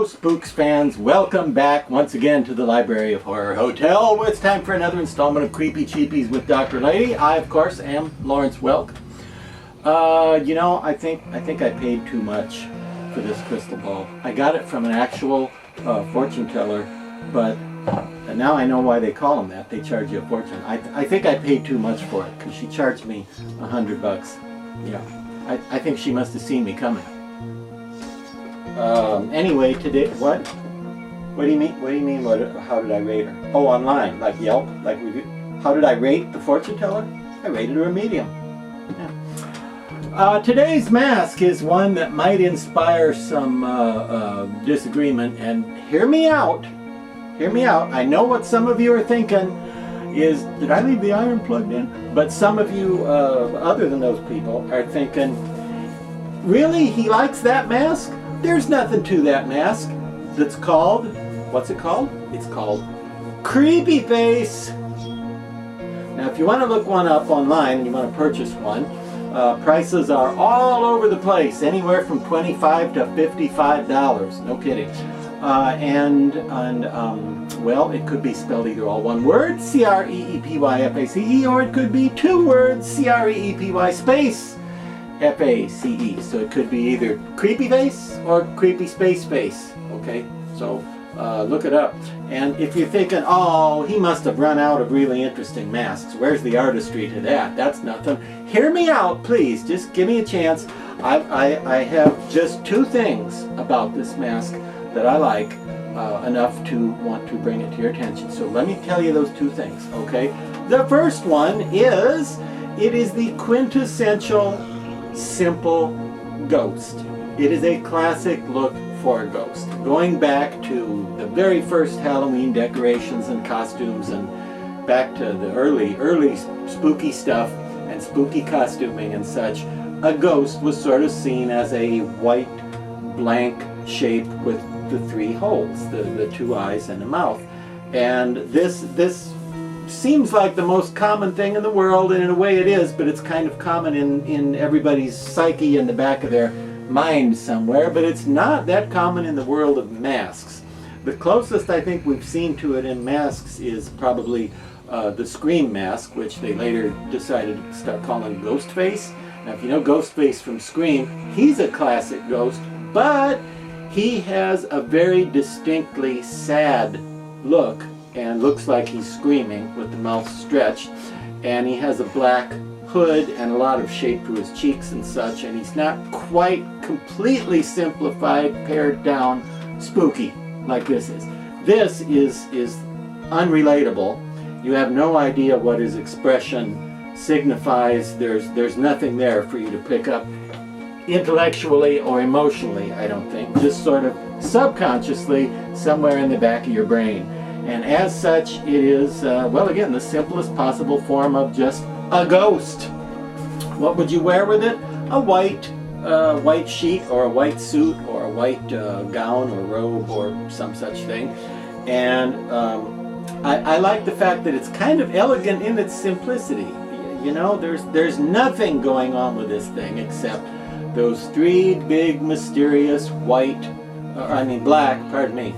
Spooks fans, welcome back once again to the Library of Horror Hotel, where it's time for another installment of Creepy Cheapies with Dr. Lady. I, of course, am Lawrence Welk. I think I paid too much for this crystal ball. I got it from an actual fortune teller, but now I know why they call them that. They charge you a fortune. I think I paid too much for it because she charged me $100. Yeah, I think she must have seen me coming. Anyway, today, what do you mean? What do you mean? How did I rate her? Oh, online, like Yelp, like we do. How did I rate the fortune teller? I rated her a medium. Yeah. Today's mask is one that might inspire some disagreement, and hear me out. Hear me out. I know what some of you are thinking is, did I leave the iron plugged in? But some of you, other than those people, are thinking, really? He likes that mask? There's nothing to that mask. That's called, what's it called? It's called Creepyface. Now if you want to look one up online and you want to purchase one, prices are all over the place, anywhere from $25 to $55. No kidding. Well, it could be spelled either all one word, C-R-E-E-P-Y-F-A-C-E, or it could be two words, C-R-E-E-P-Y space F-A-C-E. So it could be either Creepyface or Creepy Space Face. Okay, so look it up. And if you're thinking, oh, he must have run out of really interesting masks, where's the artistry to that? That's nothing. Hear me out, please. Just give me a chance. I have just two things about this mask that I like enough to want to bring it to your attention. So let me tell you those two things, okay? The first one is, it is the quintessential simple ghost. It is a classic look for a ghost. Going back to the very first Halloween decorations and costumes and back to the early spooky stuff and spooky costuming and such, a ghost was sort of seen as a white blank shape with the three holes, the two eyes and a mouth. And this seems like the most common thing in the world, and in a way it is, but it's kind of common in everybody's psyche in the back of their mind somewhere, but it's not that common in the world of masks. The closest I think we've seen to it in masks is probably the Scream mask, which they later decided to start calling Ghostface. Now if you know Ghostface from Scream, he's a classic ghost, but he has a very distinctly sad look and looks like he's screaming with the mouth stretched, and he has a black hood and a lot of shape to his cheeks and such, and he's not quite completely simplified, pared down, spooky like this is. This is unrelatable. You have no idea what his expression signifies. There's nothing there for you to pick up intellectually or emotionally, I don't think. Just sort of subconsciously somewhere in the back of your brain. And as such, it is, well, again, the simplest possible form of just a ghost. What would you wear with it? A white sheet or a white suit or a white gown or robe or some such thing. And I like the fact that it's kind of elegant in its simplicity. You know, there's nothing going on with this thing except those three big, mysterious black, pardon me.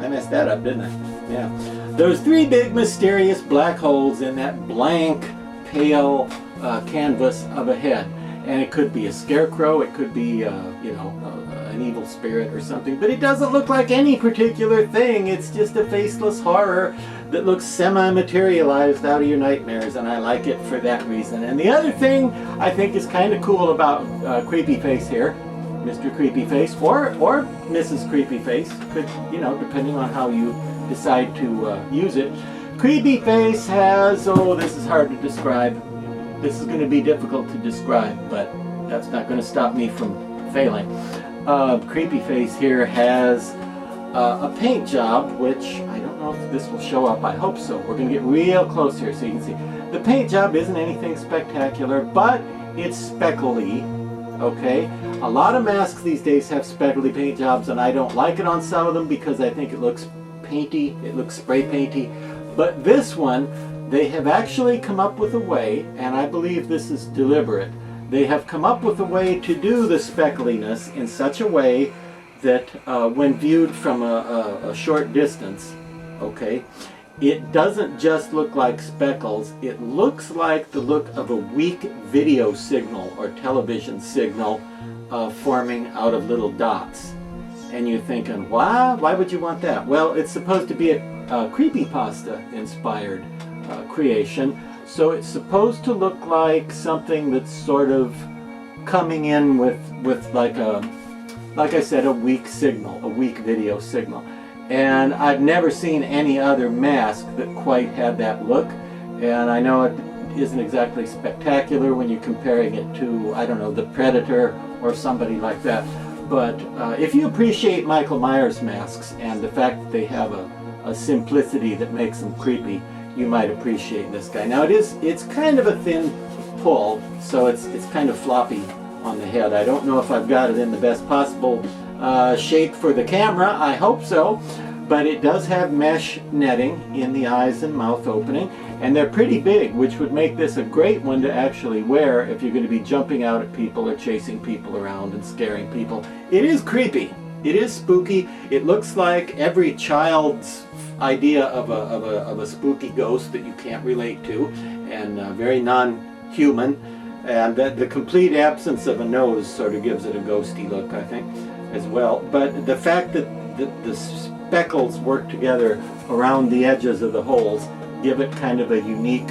I messed that up, didn't I? Yeah. Those three big, mysterious black holes in that blank, pale canvas of a head. And it could be a scarecrow, it could be, an evil spirit or something, but it doesn't look like any particular thing. It's just a faceless horror that looks semi-materialized out of your nightmares, and I like it for that reason. And the other thing I think is kind of cool about Creepyface here, Mr. Creepyface, or Mrs. Creepyface, could, depending on how you decide to use it. Creepyface has, this is hard to describe. This is going to be difficult to describe, but that's not going to stop me from failing. Creepyface here has a paint job, which I don't know if this will show up. I hope so. We're going to get real close here so you can see. The paint job isn't anything spectacular, but it's speckly. Okay? A lot of masks these days have speckly paint jobs, and I don't like it on some of them because I think it looks painty. It looks spray painty. But this one, they have actually come up with a way, and I believe this is deliberate. They have come up with a way to do the speckliness in such a way that when viewed from a short distance, okay, it doesn't just look like speckles, it looks like the look of a weak video signal or television signal forming out of little dots. And you're thinking, why would you want that? Well, it's supposed to be a creepypasta inspired creation, so it's supposed to look like something that's sort of coming in with like I said, a weak signal, a weak video signal. And I've never seen any other mask that quite had that look. And I know it isn't exactly spectacular when you're comparing it to, I don't know, the Predator or somebody like that. But if you appreciate Michael Myers masks and the fact that they have a simplicity that makes them creepy, you might appreciate this guy. Now it's kind of a thin pull, so it's kind of floppy on the head. I don't know if I've got it in the best possible shape for the camera. I hope so. But it does have mesh netting in the eyes and mouth opening, and they're pretty big, which would make this a great one to actually wear if you're going to be jumping out at people or chasing people around and scaring people. It is creepy. It is spooky. It looks like every child's idea of a spooky ghost that you can't relate to, and very non-human. And the complete absence of a nose sort of gives it a ghosty look, I think, as well. But the fact that the speckles work together around the edges of the holes give it kind of a unique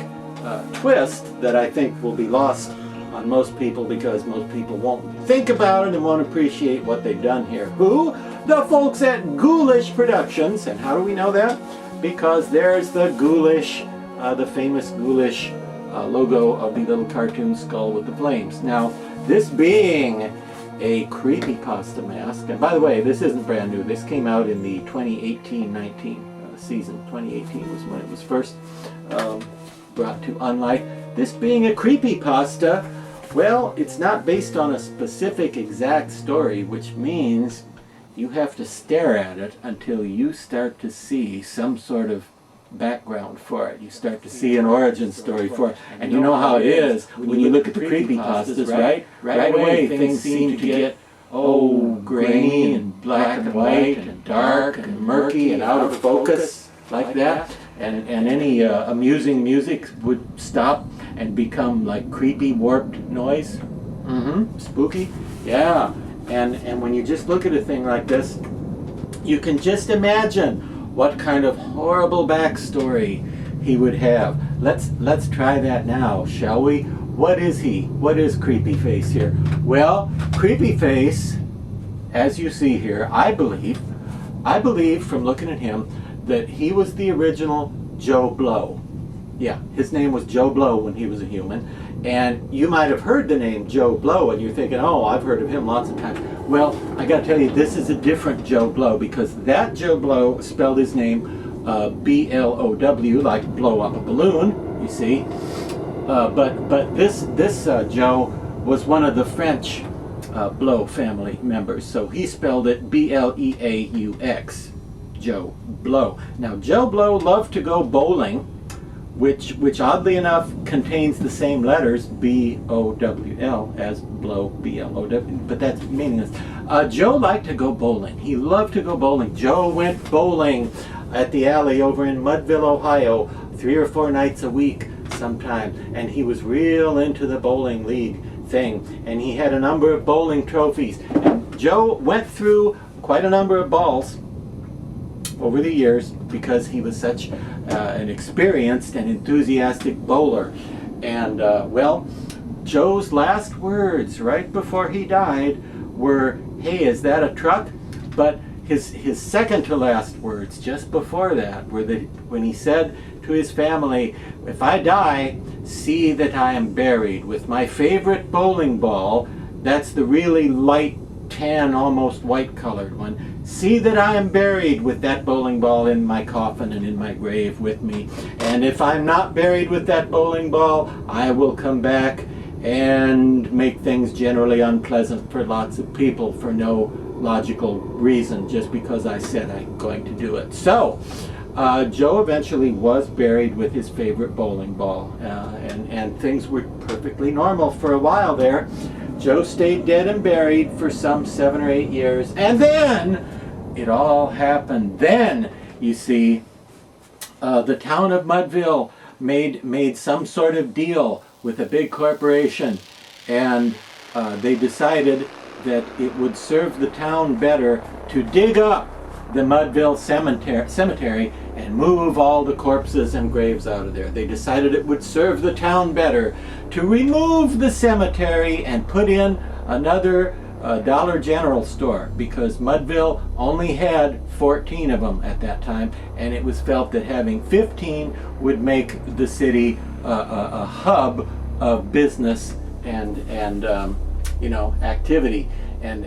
twist that I think will be lost on most people, because most people won't think about it and won't appreciate what they've done here. Who? The folks at Ghoulish Productions. And how do we know that? Because there's the Ghoulish, the famous Ghoulish logo of the little cartoon skull with the flames. Now, this being a creepypasta mask, and by the way, this isn't brand new. This came out in the 2018-19 season. 2018 was when it was first brought to unlight. This being a creepypasta, well, it's not based on a specific exact story, which means you have to stare at it until you start to see some sort of background for it. You start to see an origin story for it. And you know how it is when you look at the creepypastas, right? Right away things seem to get, grainy and black and white and dark and murky and out of focus like that. And any amusing music would stop and become like creepy, warped noise. Spooky. Yeah. And when you just look at a thing like this, you can just imagine what kind of horrible backstory he would have. Let's try that now, shall we? What is he? What is Creepyface here? Well, Creepyface, as you see here, I believe from looking at him that he was the original Joe Blow. Yeah, his name was Joe Blow when he was a human. And you might have heard the name Joe Blow and you're thinking, oh, I've heard of him lots of times. Well, I gotta tell you, this is a different Joe Blow, because that Joe Blow spelled his name B-L-O-W, like blow up a balloon, you see. But this Joe was one of the French Blow family members, so he spelled it B-L-E-A-U-X, Joe Blow. Now, Joe Blow loved to go bowling, which oddly enough contains the same letters, B-O-W-L, as blow, B-L-O-W, but that's meaningless. Joe liked to go bowling. He loved to go bowling. Joe went bowling at the alley over in Mudville, Ohio, 3 or 4 nights a week sometime, and he was real into the bowling league thing, and he had a number of bowling trophies. And Joe went through quite a number of balls over the years because he was such an experienced and enthusiastic bowler. And well, Joe's last words right before he died were, "Hey, is that a truck?" But his second to last words just before that were that when he said to his family, "If I die, see that I am buried with my favorite bowling ball." That's the really light tan, almost white colored one. "See that I am buried with that bowling ball in my coffin and in my grave with me. And if I'm not buried with that bowling ball, I will come back and make things generally unpleasant for lots of people for no logical reason, just because I said I'm going to do it." So Joe eventually was buried with his favorite bowling ball, and things were perfectly normal for a while there. Joe stayed dead and buried for some 7 or 8 years, and then it all happened. Then, you see, the town of Mudville made some sort of deal with a big corporation, and they decided that it would serve the town better to dig up the Mudville cemetery and move all the corpses and graves out of there. They decided it would serve the town better to remove the cemetery and put in another Dollar General store, because Mudville only had 14 of them at that time, and it was felt that having 15 would make the city a hub of business and you know, activity, and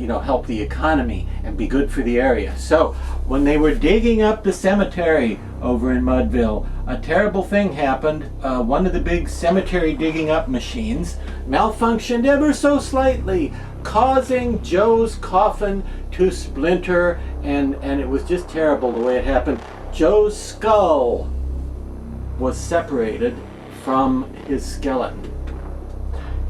you know, help the economy and be good for the area. So when they were digging up the cemetery over in Mudville, a terrible thing happened. One of the big cemetery digging up machines malfunctioned ever so slightly, causing Joe's coffin to splinter, and it was just terrible the way it happened. Joe's skull was separated from his skeleton.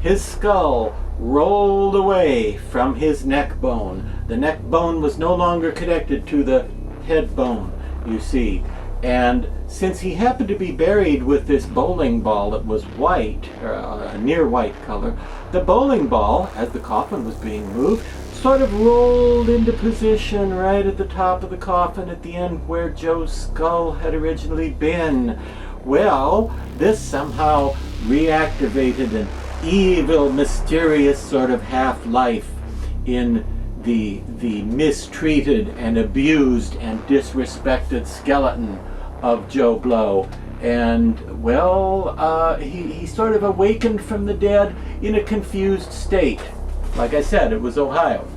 His skull rolled away from his neck bone. The neck bone was no longer connected to the head bone, you see. And since he happened to be buried with this bowling ball that was white, or a near white color, the bowling ball, as the coffin was being moved, sort of rolled into position right at the top of the coffin at the end where Joe's skull had originally been. Well, this somehow reactivated an evil, mysterious sort of half-life in the mistreated and abused and disrespected skeleton of Joe Blow. And, well, he sort of awakened from the dead in a confused state. Like I said, it was Ohio.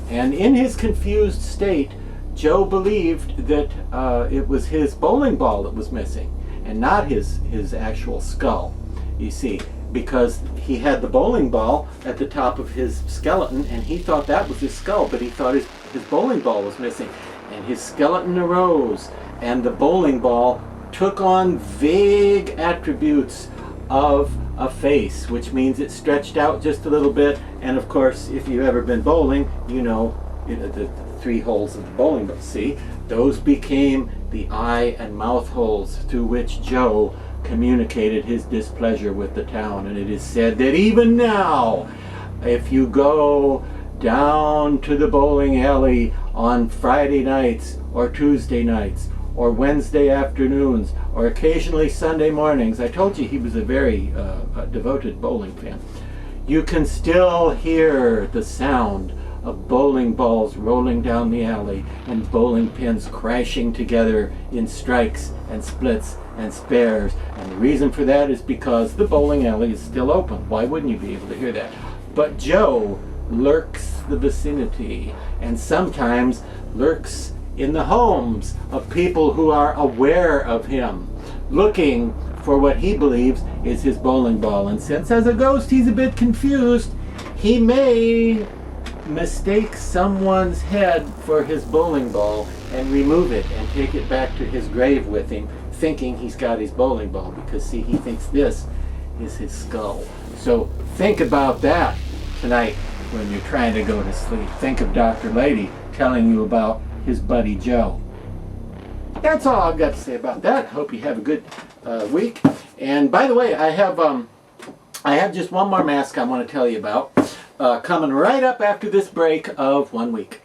And in his confused state, Joe believed that it was his bowling ball that was missing, and not his actual skull, you see, because he had the bowling ball at the top of his skeleton, and he thought that was his skull, but he thought his bowling ball was missing. And his skeleton arose, and the bowling ball took on vague attributes of a face, which means it stretched out just a little bit. And of course, if you've ever been bowling, you know the 3 holes of the bowling ball. See, those became the eye and mouth holes through which Joe communicated his displeasure with the town. And it is said that even now, if you go down to the bowling alley on Friday nights or Tuesday nights or Wednesday afternoons or occasionally Sunday mornings, I told you he was a very devoted bowling fan, you can still hear the sound of bowling balls rolling down the alley and bowling pins crashing together in strikes and splits and spares. And the reason for that is because the bowling alley is still open. Why wouldn't you be able to hear that? But Joe lurks the vicinity, and sometimes lurks in the homes of people who are aware of him, looking for what he believes is his bowling ball. And since as a ghost he's a bit confused, he may mistake someone's head for his bowling ball and remove it and take it back to his grave with him, thinking he's got his bowling ball, because see, he thinks this is his skull. So think about that tonight when you're trying to go to sleep. Think of Dr. Lady telling you about his buddy Joe. That's all I've got to say about that. Hope you have a good week. And by the way, I have just one more mask I want to tell you about coming right up after this break of 1 week.